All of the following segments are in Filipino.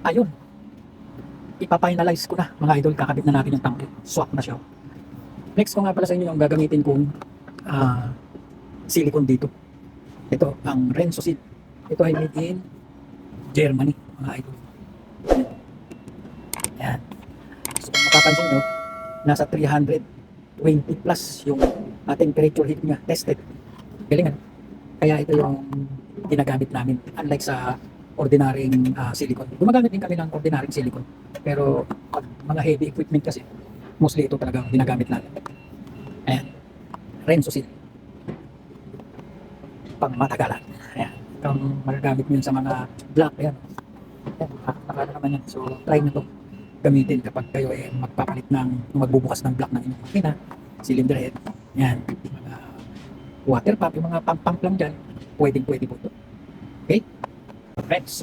ayun, ipapinalize ko na mga idol, kakabit na natin yung tangke, swak na siya. Next ko nga pala sa inyo yung gagamitin kong silicone dito. Ito ang Renzo seed. Ito ay made in Germany mga idol. Yan. So kung mapapansin nyo, nasa 320 plus yung temperature heat niya tested. Galingan. Kaya ito yung ginagamit namin, unlike sa ordinaryong silicone. Gumagamit din kami ng ordinaryong silicone, pero mga heavy equipment kasi mostly ito talaga ginagamit natin. Ayan, Renzo seed, pang matagalan. Ayan, itong magagamit nyo sa mga block. Ayan, nakakala naman yan. So try nyo to gamitin kapag kayo ay magpapalit ng magbubukas ng block ng inyong makina, cylinder head. Yan, mga water pump, yung mga pump lang dyan, pwede po ito. Okay? Right, so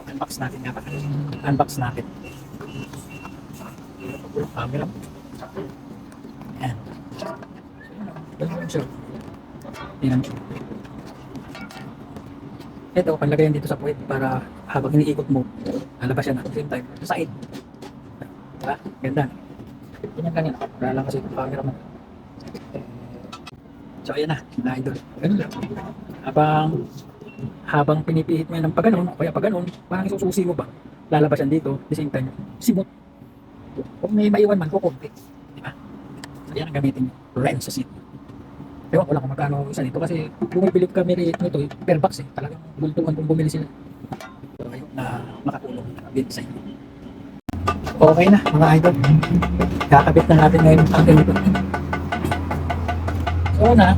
unbox natin nga pa. Unbox natin. Camera. Yan. Ganun siya. Yan. Ito, panlagayan dito sa puwet para habang iniikot mo, lalabas yan at the same time, sa side. Diba? Ganda. Ganyan lang yan. Wala lang kasi yung camera mo. So ayan na, mga idol. Ganun lang. Habang pinipihit mo yan ng paganon, o kaya paganon, parang isususi mo ba? Lalabas yan dito, at the same time, simot. Kung may maiwan man, kukunti. Diba? So yan ang gamitin nyo. Renzo seed. Ewan ko lang kung magkano isa nito kasi bumibili kami nito per box eh. Talagang bultungan kung bumili sila. So ayun na makatulong din sa inyo. Okay na mga idol. Kakabit na natin ngayon ang ganito. So na,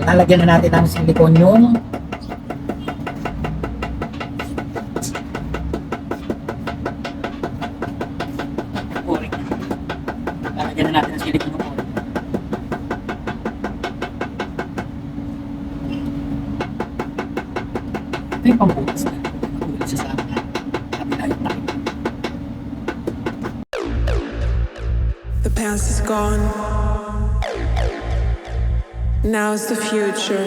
lalagyan na natin ng silicone yung o-ring. Lalagyan na natin ng silicone yung o-ring. Ito yung pambukas na. Matulad siya sa kabila yung takip. The past is gone. Now's the future.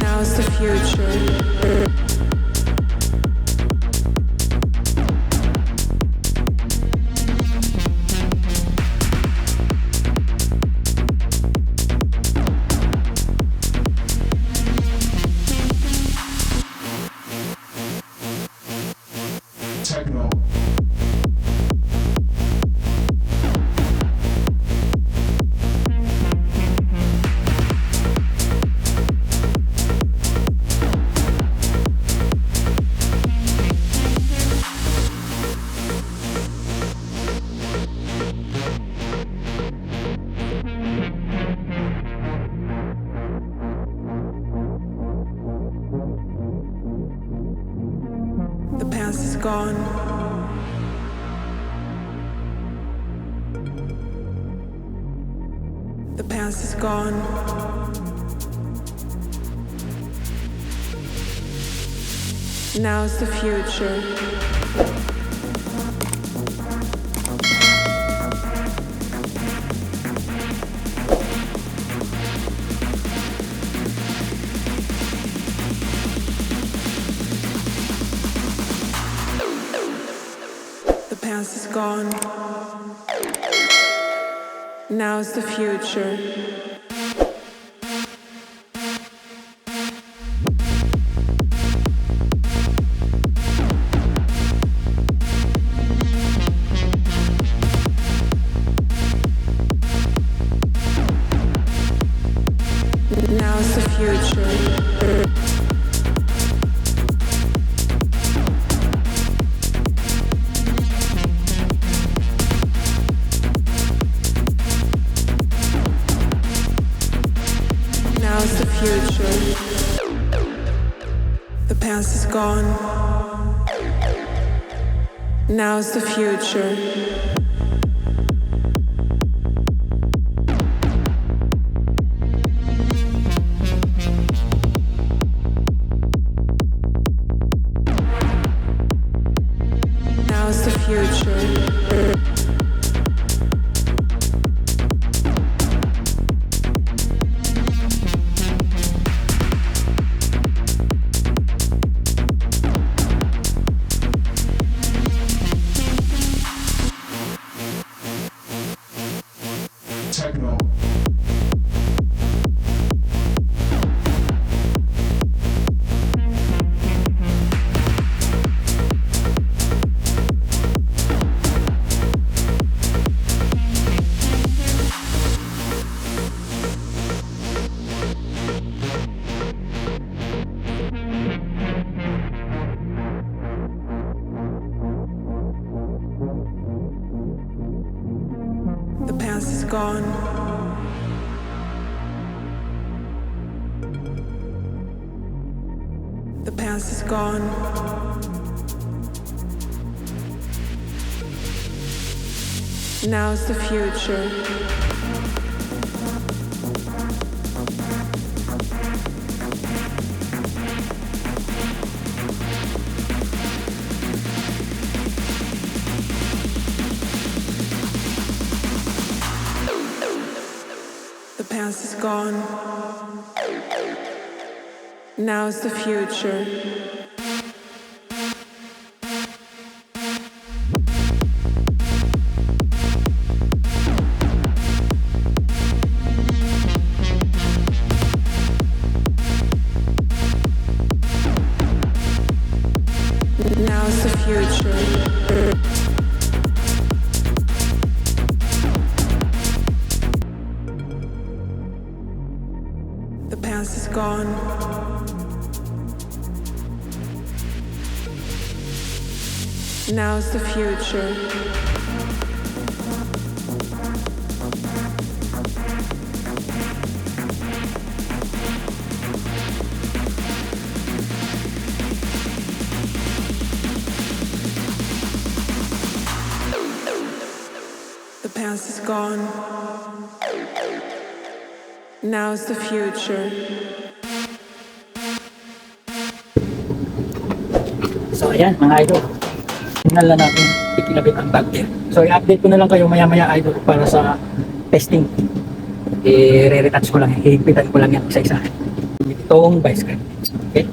Now's the future. Techno. The past is gone. The past is gone. Now's the future. The past is gone. Now's the future. Now's the future. Now's the future. The past is gone. Now's the future. future. Techno. The past is gone. The past is gone. Now's the future. The past is gone. Now's the future. Now's the future. The past is gone. Now's the future. The past is gone. Now's the future. So ayan mga idol, tingnan lang natin ikilabit ang tangke. So i-update ko na lang kayo maya idol para sa testing. I-retouch ko lang, hihigpitan ko lang yan isa-isa. Itong vice grip. Okay?